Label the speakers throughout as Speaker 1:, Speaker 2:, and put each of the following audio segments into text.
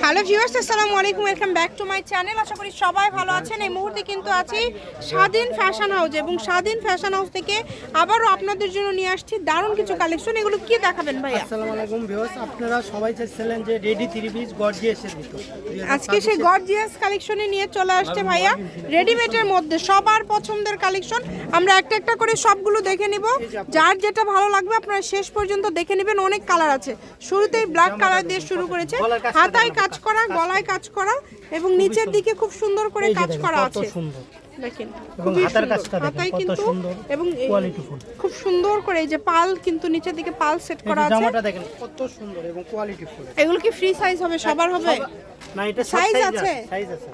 Speaker 1: Hello viewers, আসসালামু আলাইকুম, welcome back to my channel. আশা করি সবাই ভালো আছেন। এই মুহূর্তে কিন্তু আছি স্বাধীন ফ্যাশন হাউস এবং স্বাধীন ফ্যাশন হাউস থেকে আবারও আপনাদের জন্য নিয়ে আসছি দারুণ কিছু কালেকশন। এগুলো কি দেখাবেন ভাইয়া?
Speaker 2: আসসালামু আলাইকুম ভিউয়ার্স, আপনারা সবাই চাইছিলেন যে রেডি থ্রি পিস গর্জিয়াসের ভিতর।
Speaker 1: আজকে সেই গর্জিয়াস কালেকশনে নিয়ে চলে আসছে ভাইয়া রেডিমেডের মধ্যে সবার পছন্দের কালেকশন। আমরা একটা একটা করে সবগুলো দেখে নিব, যার যেটা ভালো লাগবে আপনারা শেষ পর্যন্ত দেখে নেবেন। অনেক কালার আছে, শুরুতেই ব্ল্যাক কালার দিয়ে শুরু করেছে, হাতায় কাজ করা, গলায় কাজ করা এবং নিচের দিকে খুব সুন্দর করে কাজ করা আছে। দেখেন খুবই সুন্দর হাতায় কিন্তু, এবং খুব সুন্দর করে এই যে পাল কিন্তু নিচের দিকে পাল সেট করা আছে।
Speaker 2: জামাটা দেখেন কত সুন্দর এবং কোয়ালিটিফুল।
Speaker 1: এগুলো কি ফ্রি সাইজ হবে? সবার হবে
Speaker 2: না, এটা
Speaker 1: সাইজ আছে?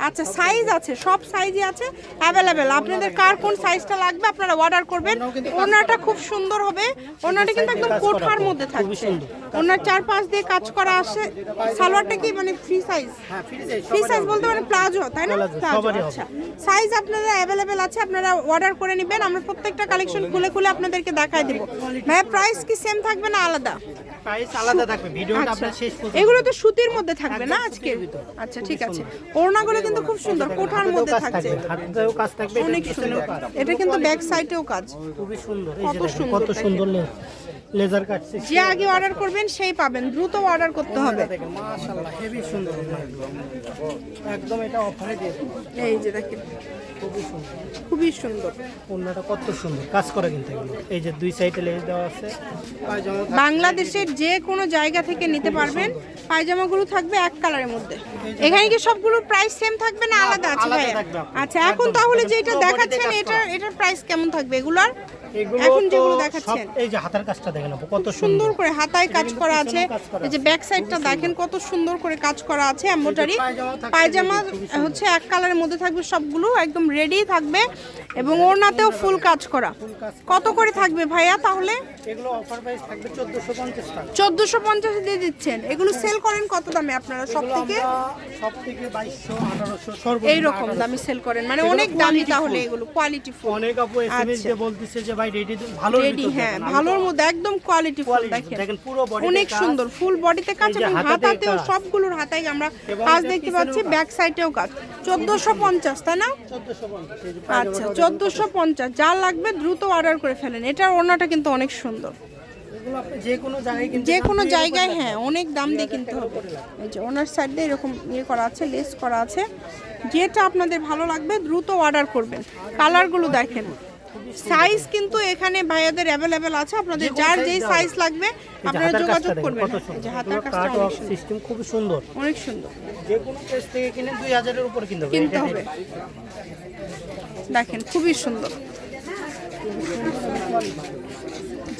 Speaker 1: আচ্ছা, সাইজ আছে, সব সাইজই আছে অ্যাভেলেবেল। আপনাদের কার কোন সাইজটা লাগবে আপনারা অর্ডার করবেন। ওনাটা খুব সুন্দর হবে, ওনাটা কিন্তু একদম কোঠার মধ্যে থাকছে। ওনার চারপাশ দিয়ে কাজ করা আছে। সালোয়ারটা কি মানে ফ্রি সাইজ?
Speaker 2: হ্যাঁ,
Speaker 1: ফ্রি সাইজ বলতে মানে প্লাজো, তাই না? প্লাজো। আচ্ছা, সাইজ আপনাদের অ্যাভেলেবেল আছে, আপনারা অর্ডার করে নেবেন। আমরা প্রত্যেকটা কালেকশন খুলে খুলে আপনাদেরকে দেখাই দেব। ভাই প্রাইস কি সেম থাকবে না আলাদা?
Speaker 2: প্রাইস আলাদা থাকবে, ভিডিওটা আপনারা শেষ পর্যন্ত।
Speaker 1: এগুলো তো সুতির মধ্যে থাকবে না আজকে? আচ্ছা ঠিক আছে। ওড়নাগুলো কিন্তু খুব সুন্দর, কোঠার মধ্যে থাকছে,
Speaker 2: হাতেও কাজ থাকবে,
Speaker 1: অনেক সুন্দর। এটা কিন্তু ব্যাক সাইডেও কাজ,
Speaker 2: খুবই সুন্দর। এই
Speaker 1: কত
Speaker 2: যে
Speaker 1: সুন্দর,
Speaker 2: কত সুন্দর লেজার কাট।
Speaker 1: যে আগে অর্ডার করবেন সেই পাবেন, দ্রুত অর্ডার করতে হবে।
Speaker 2: দেখেন মাশাআল্লাহ হেভি সুন্দর, একদম এটা অফারে দিয়ে দেব।
Speaker 1: এই যে দেখেন
Speaker 2: খুবই সুন্দর,
Speaker 1: খুবই সুন্দর।
Speaker 2: ওন্নাটা কত সুন্দর কাজ করা কিন্তু এগুলো। এই যে দুই সাইডে লেজ দেওয়া আছে। পায়জামা
Speaker 1: বাংলাদেশের যে কোনো জায়গা থেকে নিতে পারবেন। পায়জামাগুলো থাকবে এক কালারের মধ্যে। এখানে কি সবগুলোর প্রাইস সেম থাকবে না আলাদা আছে ভাই? আচ্ছা, এখন তাহলে যেটা দেখাচ্ছেন এটার প্রাইস কেমন থাকবে? এগুলার এখন যেগুলো দেখাচ্ছেন,
Speaker 2: এই যে হাতার কাজটা দেখেন কত
Speaker 1: সুন্দর করে হাতায় কাজ করা আছে। এই যে ব্যাক সাইডটা দেখেন কত সুন্দর করে কাজ করা আছে। এমব্রয়ডারি পায়জামা হচ্ছে এক কালারের মধ্যে থাকবে, সবগুলো একদম রেডি থাকবে এবং ওড়নাতেও ফুল কাজ করা। কত করে থাকবে ভাইয়া তাহলে?
Speaker 2: এগুলো অফার প্রাইস থাকবে 1450 টাকা।
Speaker 1: 1450 দিয়ে দিচ্ছেন। এগুলো সেল করেন কত দামে আপনারা? সব থেকে
Speaker 2: 2200 1800 সর্বোচ্চ
Speaker 1: এই রকম দামে সেল করেন, মানে অনেক দামি। তাহলে এগুলো কোয়ালিটি ফুল।
Speaker 2: অনেক আপু এসএমএস দিয়ে বলতেছে যে ভাই রেডি ভালো
Speaker 1: রেডি, হ্যাঁ ভালোর মধ্যে একদম কোয়ালিটি ফুল।
Speaker 2: দেখেন পুরো বডি
Speaker 1: অনেক সুন্দর, ফুল বডিতে কাজ এবং হাতাতেও সবগুলোর হাতায় আমরা কাজ দেখতে পাচ্ছি, ব্যাক সাইডেও কাজ। 1450 তাই না?
Speaker 2: 1450।
Speaker 1: আচ্ছা 1450। যা লাগবে দ্রুত অর্ডার করে ফেলেন। এটার ওড়নাটা কিন্তু অনেক সুন্দর,
Speaker 2: এগুলো আপনি যে কোনো জায়গায় কিনতে,
Speaker 1: যে কোনো জায়গায় হ্যাঁ অনেক দাম দিয়ে কিনতে হবে। এই যে ওনার সাইড দিয়ে এরকম ইয়ে করা আছে, লেস করা আছে। যেটা আপনাদের ভালো লাগবে দ্রুত অর্ডার করবেন। কালারগুলো দেখেন, সাইজ কিন্তু এখানে ভাইয়াদের অ্যাভেলেবেল আছে। আপনাদের যার যেই সাইজ লাগবে আপনারা যোগাযোগ করবেন। এই যে হাতার কাজটা অনেক
Speaker 2: সিস্টেম খুব সুন্দর,
Speaker 1: অনেক সুন্দর।
Speaker 2: যে কোনো প্রাইস থেকে কিনে 2000 এর উপর কিনতে হবে।
Speaker 1: দেখেন খুবই সুন্দর।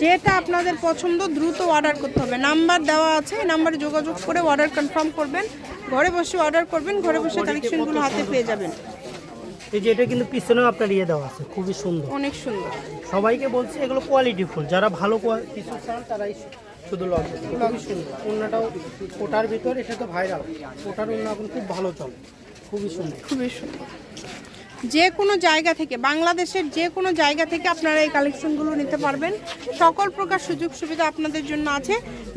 Speaker 1: যেটা আপনাদের পছন্দ দ্রুত অর্ডার করতে হবে। নাম্বার দেওয়া আছে, এই নাম্বারে যোগাযোগ করে অর্ডার কনফার্ম করবেন। ঘরে বসে অর্ডার করবেন, ঘরে বসে কালেকশনগুলো হাতে পেয়ে যাবেন।
Speaker 2: এই যে এটা কিন্তু পিছনেও আপনার ইয়ে দেওয়া আছে, খুবই সুন্দর,
Speaker 1: অনেক সুন্দর।
Speaker 2: সবাইকে বলছি এগুলো কোয়ালিটি ফুল। যারা ভালো কিছু চান তারাই শুধু লগ। খুবই সুন্দর ওন্নাটাও কোটার ভিতর, এটা তো ভাইরাল। কোটার ওন্না এখন খুব ভালো চলে, খুবই সুন্দর,
Speaker 1: খুবই সুন্দর। যে কোনো জায়গা থেকে, বাংলাদেশের যে কোনো জায়গা থেকে আপনারা এই কালেকশনগুলো নিতে পারবেন। সকল প্রকার সুযোগ সুবিধা আপনাদের জন্য আছে।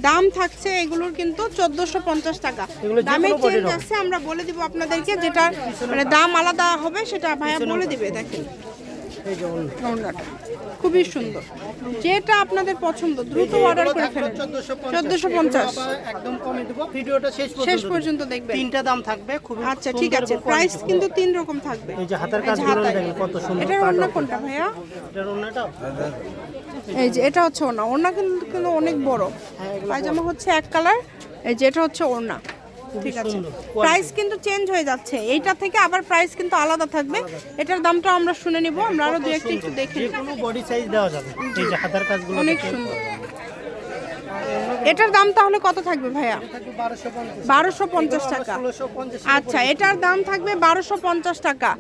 Speaker 1: দাম থাকছে এগুলোর কিন্তু 1450 টাকা। দামের চেঞ্জ আছে, আমরা বলে দিব আপনাদেরকে। যেটা মানে দাম আলাদা হবে সেটা ভাইয়া বলে দিবে। দেখেন
Speaker 2: এই যে
Speaker 1: ওড়নাটা খুবই সুন্দর। যেটা আপনাদের পছন্দ দ্রুত অর্ডার করে ফেলুন। 1450
Speaker 2: একদম কমে দেব। ভিডিওটা শেষ
Speaker 1: পর্যন্ত দেখবেন।
Speaker 2: তিনটা দাম থাকবে খুব।
Speaker 1: আচ্ছা ঠিক আছে, প্রাইস কিন্তু তিন রকম থাকবে।
Speaker 2: এই যে হাতার কাজগুলো দেখেন কত সুন্দর।
Speaker 1: এটার ওড়না কোনটা ভাইয়া?
Speaker 2: এটার ওড়নাটা
Speaker 1: এই যে এটা হচ্ছে ওড়না। ওড়না কিন্তু অনেক বড়। পায়জামা হচ্ছে এক কালার, এই যে এটা হচ্ছে ওড়না। ঠিক আছে, প্রাইস কিন্তু চেঞ্জ হয়ে যাচ্ছে। এইটা থেকে আবার প্রাইস কিন্তু আলাদা থাকবে। এটার দামটা আমরা শুনে নিব, আমরা আরো দুই একটু দেখে নিব।
Speaker 2: যে কোনো বডি সাইজ দেওয়া যাবে। এই যে হাতার কাজগুলো
Speaker 1: অনেক সুন্দর। এটার দাম তাহলে কত থাকবে ভাইয়া? 1250 টাকা। আচ্ছা, এটার দাম থাকবে 1250 টাকা।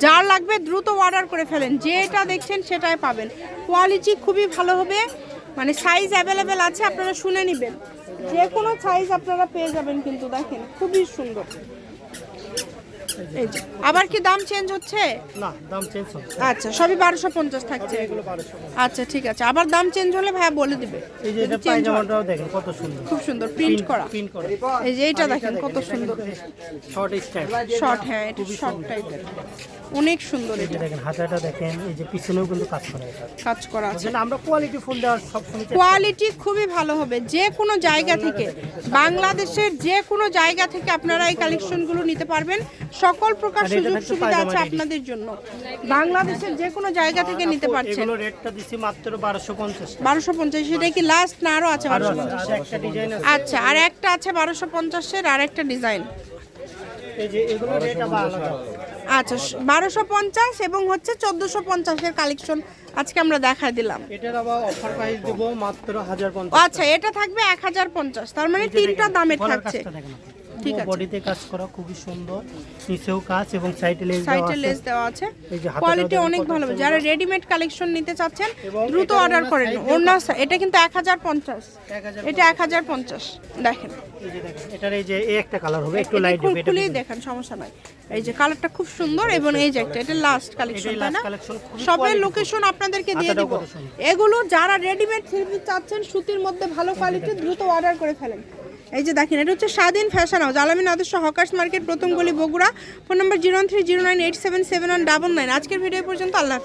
Speaker 1: যার লাগবে দ্রুত অর্ডার করে ফেলেন। যেটা দেখছেন সেটাই পাবেন। কোয়ালিটি খুবই ভালো হবে, মানে সাইজ অ্যাভেলেবেল আছে, আপনারা শুনে নেবেন। যে কোনো সাইজ আপনারা পেয়ে যাবেন কিন্তু। দেখেন খুবই সুন্দর। এই যে আবার কি দাম চেঞ্জ হচ্ছে?
Speaker 2: না, দাম চেঞ্জ হবে।
Speaker 1: আচ্ছা, সবই 1250 থাকছে।
Speaker 2: এগুলো 1200।
Speaker 1: আচ্ছা ঠিক আছে, আবার দাম চেঞ্জ হলে ভাইয়া বলে দিবে।
Speaker 2: এই যে এটা পায়জামাটাও দেখেন কত সুন্দর,
Speaker 1: খুব সুন্দর প্রিন্ট করা।
Speaker 2: প্রিন্ট করা।
Speaker 1: এই যে এইটা দেখেন কত সুন্দর
Speaker 2: শর্ট স্টাইল,
Speaker 1: শর্ট, হ্যাঁ এটা শর্ট টাইপের, অনেক সুন্দর।
Speaker 2: এই যে দেখেন হাতাটা দেখেন, এই যে পিছনেও কিন্তু কাজ করা আছে।
Speaker 1: কাজ করা আছে,
Speaker 2: আমরা কোয়ালিটি ফুল দেওয়ার সবসময়
Speaker 1: কোয়ালিটি খুবই ভালো হবে। যে কোনো জায়গা থেকে, বাংলাদেশের যে কোনো জায়গা থেকে আপনারা এই কালেকশনগুলো নিতে পারবেন। সকল প্রকার সুযোগ সুবিধা আছে আপনাদের জন্য, বাংলাদেশের যে কোনো জায়গা থেকে নিতে পারছেন।
Speaker 2: এগুলো রেটটা দিছি মাত্র 1250।
Speaker 1: 1250, সেটা কি লাস্ট না আরো আছে? 1250।
Speaker 2: একটা ডিজাইন আছে।
Speaker 1: আচ্ছা, আর একটা আছে 1250-এর আর একটা ডিজাইন।
Speaker 2: এই যে এগুলো রেট আবার আলাদা।
Speaker 1: আচ্ছা, 1250 এবং হচ্ছে 1450-এর কালেকশন আজকে আমরা দেখায় দিলাম।
Speaker 2: এটার আবার অফার প্রাইস দেব মাত্র 1050।
Speaker 1: আচ্ছা, এটা থাকবে 1050, তার মানে তিনটা দামের থাকছে। ঠিক আছে,
Speaker 2: বডিতে কাজ করা খুবই সুন্দর, নিচেও কাজ এবং সাইডে লেস দেওয়া
Speaker 1: সাইডে
Speaker 2: আছে।
Speaker 1: লেস দেওয়া আছে,
Speaker 2: এই যে হাতাটাও
Speaker 1: কোয়ালিটি
Speaker 2: দেখেন
Speaker 1: অনেক
Speaker 2: কত
Speaker 1: ভালো।
Speaker 2: সুন্দর।
Speaker 1: যারা রেডিমেড কালেকশন নিতে চাচ্ছেন
Speaker 2: এবং
Speaker 1: দ্রুত
Speaker 2: এটার
Speaker 1: অর্ডার
Speaker 2: ওনার
Speaker 1: করেন।
Speaker 2: size
Speaker 1: অন্য এটা কিন্তু 1050,
Speaker 2: 1050
Speaker 1: এটা 1050 দেখেন।
Speaker 2: এই যে দেখেন, এটার এই যে এই একটা কালার হবে, একটু লাইট হবে। এটা
Speaker 1: খুলেই দেখেন, সমস্যা নাই। এই যে কালারটা খুব সুন্দর এবং এই যে একটা, এটা লাস্ট কালেকশন,
Speaker 2: এটাই
Speaker 1: তাই না?
Speaker 2: last collection, খুবই
Speaker 1: সবের
Speaker 2: quality
Speaker 1: লোকেশন আপনাদেরকে দিয়ে
Speaker 2: হাতাটাও
Speaker 1: দিব।
Speaker 2: কত সুন্দর।
Speaker 1: এগুলো যারা রেডিমেড থ্রি চাচ্ছেন সুতির মধ্যে ভালো কোয়ালিটি, দ্রুত অর্ডার করে ফেলেন। এই যে দেখেন, এটা হচ্ছে স্বাধীন ফ্যাশন হাউস, আলামিন আদর্শ হকার্স মার্কেট, প্রথম গলি, বগুড়া। Phone number 01309877199। আজকের ভিডিও পর্যন্ত, আল্লাহ হাফেজ।